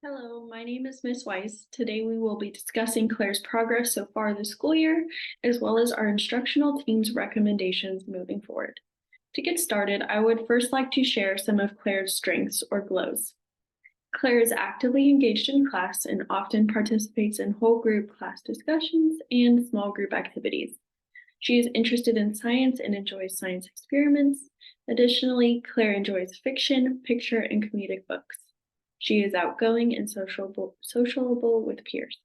Hello, my name is Miss Weiss. Today we will be discussing Claire's progress so far this school year, as well as our instructional team's recommendations moving forward. To get started, I would first like to share some of Claire's strengths or glows. Claire is actively engaged in class and often participates in whole group class discussions and small group activities. She is interested in science and enjoys science experiments. Additionally, Claire enjoys fiction, picture, and comedic books. She is outgoing and sociable with peers.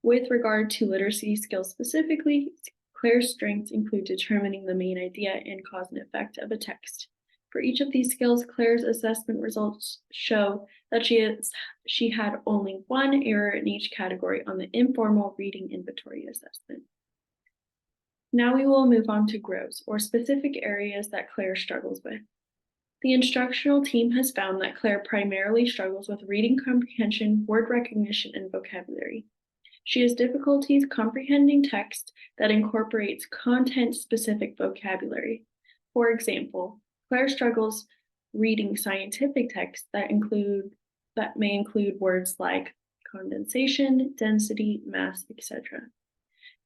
With regard to literacy skills specifically, Claire's strengths include determining the main idea and cause and effect of a text. For each of these skills, Claire's assessment results show that she had only one error in each category on the informal reading inventory assessment. Now we will move on to grows, or specific areas that Claire struggles with. The instructional team has found that Claire primarily struggles with reading comprehension, word recognition, and vocabulary. She has difficulties comprehending text that incorporates content-specific vocabulary. For example, Claire struggles reading scientific texts that may include words like condensation, density, mass, etc.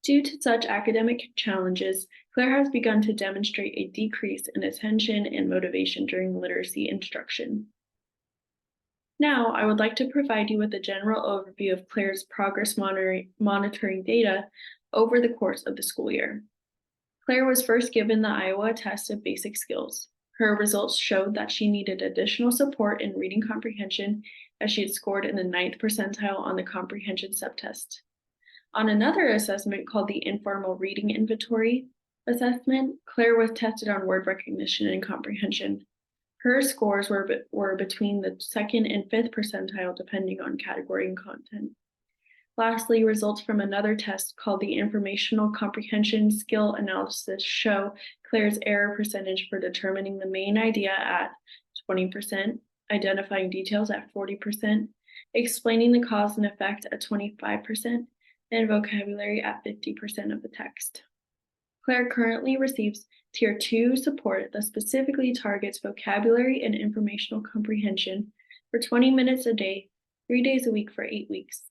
Due to such academic challenges, Claire has begun to demonstrate a decrease in attention and motivation during literacy instruction. Now, I would like to provide you with a general overview of Claire's progress monitoring data over the course of the school year. Claire was first given the Iowa test of basic skills. Her results showed that she needed additional support in reading comprehension as she had scored in the 9th percentile on the comprehension subtest. On another assessment called the informal reading inventory assessment, Claire was tested on word recognition and comprehension. Her scores were between the 2nd and 5th percentile depending on category and content. Lastly, results from another test called the informational comprehension skill analysis show Claire's error percentage for determining the main idea at 20%, identifying details at 40%, explaining the cause and effect at 25%, and vocabulary at 50% of the text. Claire currently receives Tier 2 support that specifically targets vocabulary and informational comprehension for 20 minutes a day, 3 days a week for 8 weeks.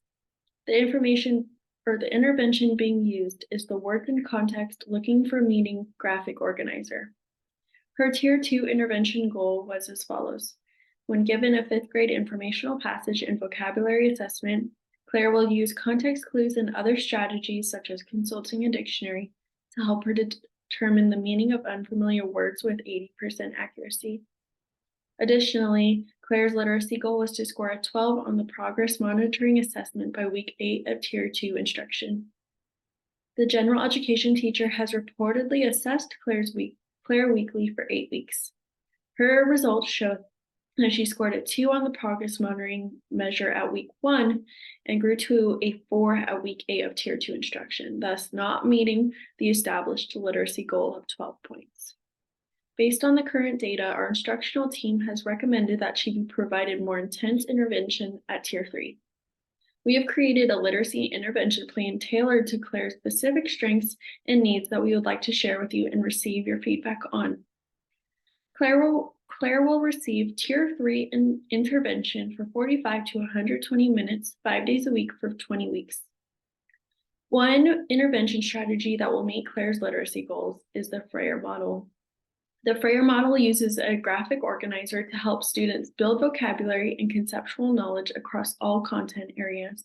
The intervention being used is the Words in Context Looking for Meaning graphic organizer. Her Tier 2 intervention goal was as follows. When given a 5th grade informational passage and vocabulary assessment, Claire will use context clues and other strategies such as consulting a dictionary to help her determine the meaning of unfamiliar words with 80% accuracy. Additionally, Claire's literacy goal was to score a 12 on the progress monitoring assessment by week 8 of Tier 2 instruction. The general education teacher has reportedly assessed Claire weekly for 8 weeks. Her results show that she scored a 2 on the progress monitoring measure at week 1 and grew to a 4 at week 8 of Tier 2 instruction, thus not meeting the established literacy goal of 12 points. Based on the current data, our instructional team has recommended that she be provided more intense intervention at Tier 3. We have created a literacy intervention plan tailored to Claire's specific strengths and needs that we would like to share with you and receive your feedback on. Claire will receive Tier 3 intervention for 45 to 120 minutes, 5 days a week for 20 weeks. One intervention strategy that will meet Claire's literacy goals is the Freyer model. The Freyer model uses a graphic organizer to help students build vocabulary and conceptual knowledge across all content areas.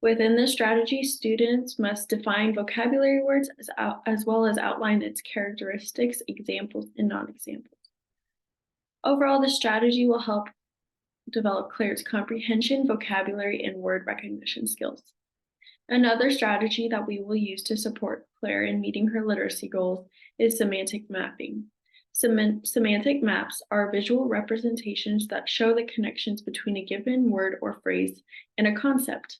Within this strategy, students must define vocabulary words as well as outline its characteristics, examples, and non-examples. Overall, this strategy will help develop Claire's comprehension, vocabulary, and word recognition skills. Another strategy that we will use to support Claire in meeting her literacy goals is semantic mapping. Semantic maps are visual representations that show the connections between a given word or phrase and a concept.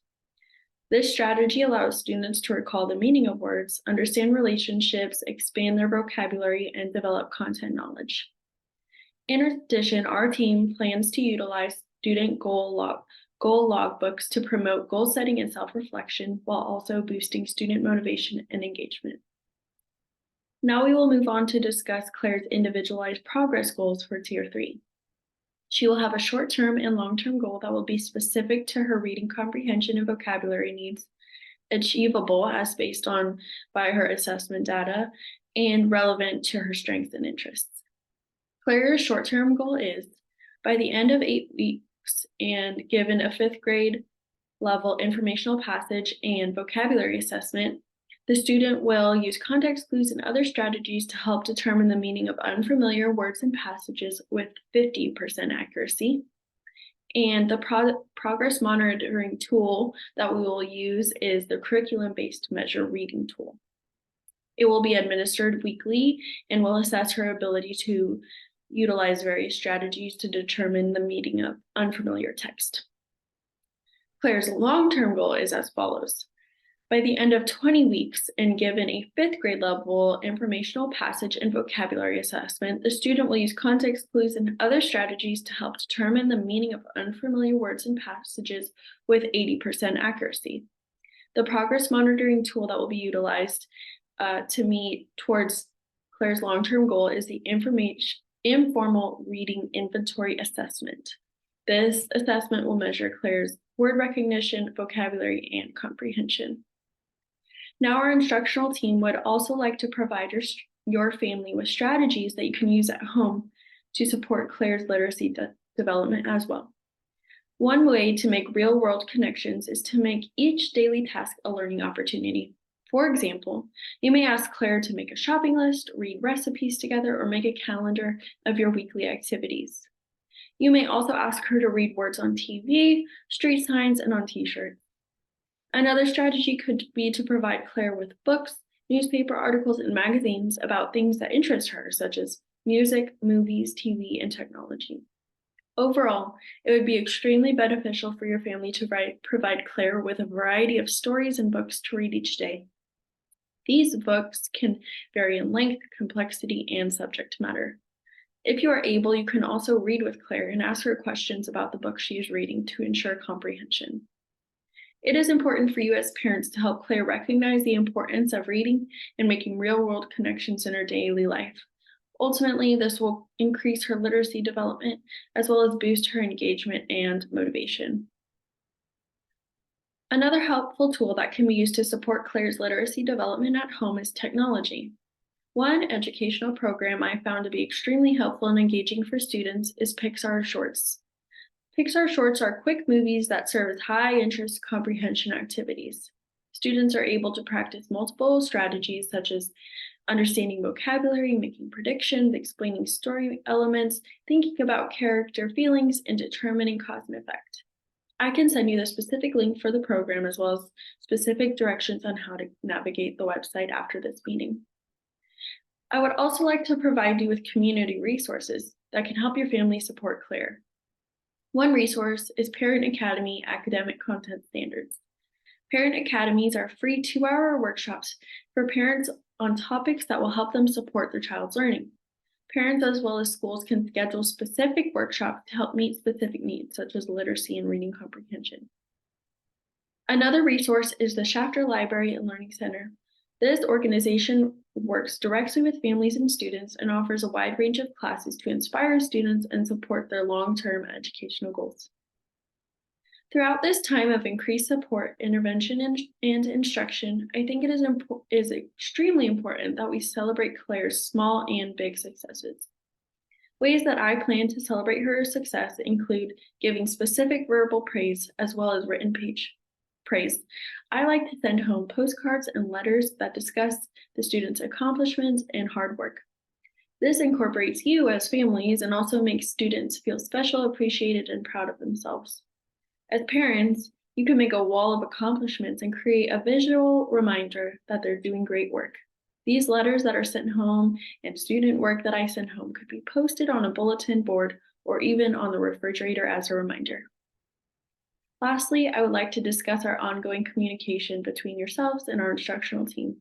This strategy allows students to recall the meaning of words, understand relationships, expand their vocabulary, and develop content knowledge. In addition, our team plans to utilize student goal logbooks to promote goal setting and self-reflection while also boosting student motivation and engagement. Now we will move on to discuss Claire's individualized progress goals for Tier 3. She will have a short-term and long-term goal that will be specific to her reading comprehension and vocabulary needs, achievable as based on by her assessment data, and relevant to her strengths and interests. Claire's short-term goal is, by the end of 8 weeks and given a fifth grade level informational passage and vocabulary assessment, the student will use context clues and other strategies to help determine the meaning of unfamiliar words and passages with 50% accuracy. And the progress monitoring tool that we will use is the curriculum-based measure reading tool. It will be administered weekly and will assess her ability to utilize various strategies to determine the meaning of unfamiliar text. Claire's long-term goal is as follows. By the end of 20 weeks and given a fifth grade level informational passage and vocabulary assessment, the student will use context clues and other strategies to help determine the meaning of unfamiliar words and passages with 80% accuracy. The progress monitoring tool that will be utilized to meet towards Claire's long-term goal is the informal reading inventory assessment. This assessment will measure Claire's word recognition, vocabulary, and comprehension. Now, our instructional team would also like to provide your family with strategies that you can use at home to support Claire's literacy development as well. One way to make real-world connections is to make each daily task a learning opportunity. For example, you may ask Claire to make a shopping list, read recipes together, or make a calendar of your weekly activities. You may also ask her to read words on TV, street signs, and on t-shirts. Another strategy could be to provide Claire with books, newspaper articles, and magazines about things that interest her, such as music, movies, TV, and technology. Overall, it would be extremely beneficial for your family to provide Claire with a variety of stories and books to read each day. These books can vary in length, complexity, and subject matter. If you are able, you can also read with Claire and ask her questions about the book she is reading to ensure comprehension. It is important for you as parents to help Claire recognize the importance of reading and making real-world connections in her daily life. Ultimately, this will increase her literacy development as well as boost her engagement and motivation. Another helpful tool that can be used to support Claire's literacy development at home is technology. One educational program I found to be extremely helpful and engaging for students is Pixar Shorts. Pixar Shorts are quick movies that serve as high-interest comprehension activities. Students are able to practice multiple strategies such as understanding vocabulary, making predictions, explaining story elements, thinking about character feelings, and determining cause and effect. I can send you the specific link for the program as well as specific directions on how to navigate the website after this meeting. I would also like to provide you with community resources that can help your family support Claire. One resource is Parent Academy Academic Content Standards. Parent Academies are free 2-hour workshops for parents on topics that will help them support their child's learning. Parents as well as schools can schedule specific workshops to help meet specific needs, such as literacy and reading comprehension. Another resource is the Shafter Library and Learning Center. This organization works directly with families and students and offers a wide range of classes to inspire students and support their long-term educational goals. Throughout this time of increased support, intervention, and instruction, I think it is extremely important that we celebrate Claire's small and big successes. Ways that I plan to celebrate her success include giving specific verbal praise as well as written praise. I like to send home postcards and letters that discuss the students' accomplishments and hard work. This incorporates you as families and also makes students feel special, appreciated, and proud of themselves. As parents, you can make a wall of accomplishments and create a visual reminder that they're doing great work. These letters that are sent home and student work that I send home could be posted on a bulletin board or even on the refrigerator as a reminder. Lastly, I would like to discuss our ongoing communication between yourselves and our instructional team.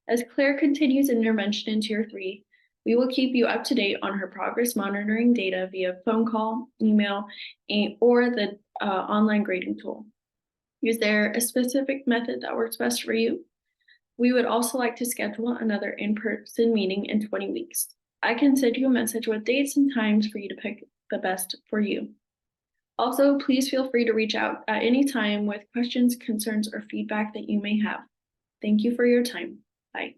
As Claire continues intervention in Tier 3, we will keep you up to date on her progress monitoring data via phone call, email, or the online grading tool. Is there a specific method that works best for you? We would also like to schedule another in-person meeting in 20 weeks. I can send you a message with dates and times for you to pick the best for you. Also, please feel free to reach out at any time with questions, concerns, or feedback that you may have. Thank you for your time. Bye.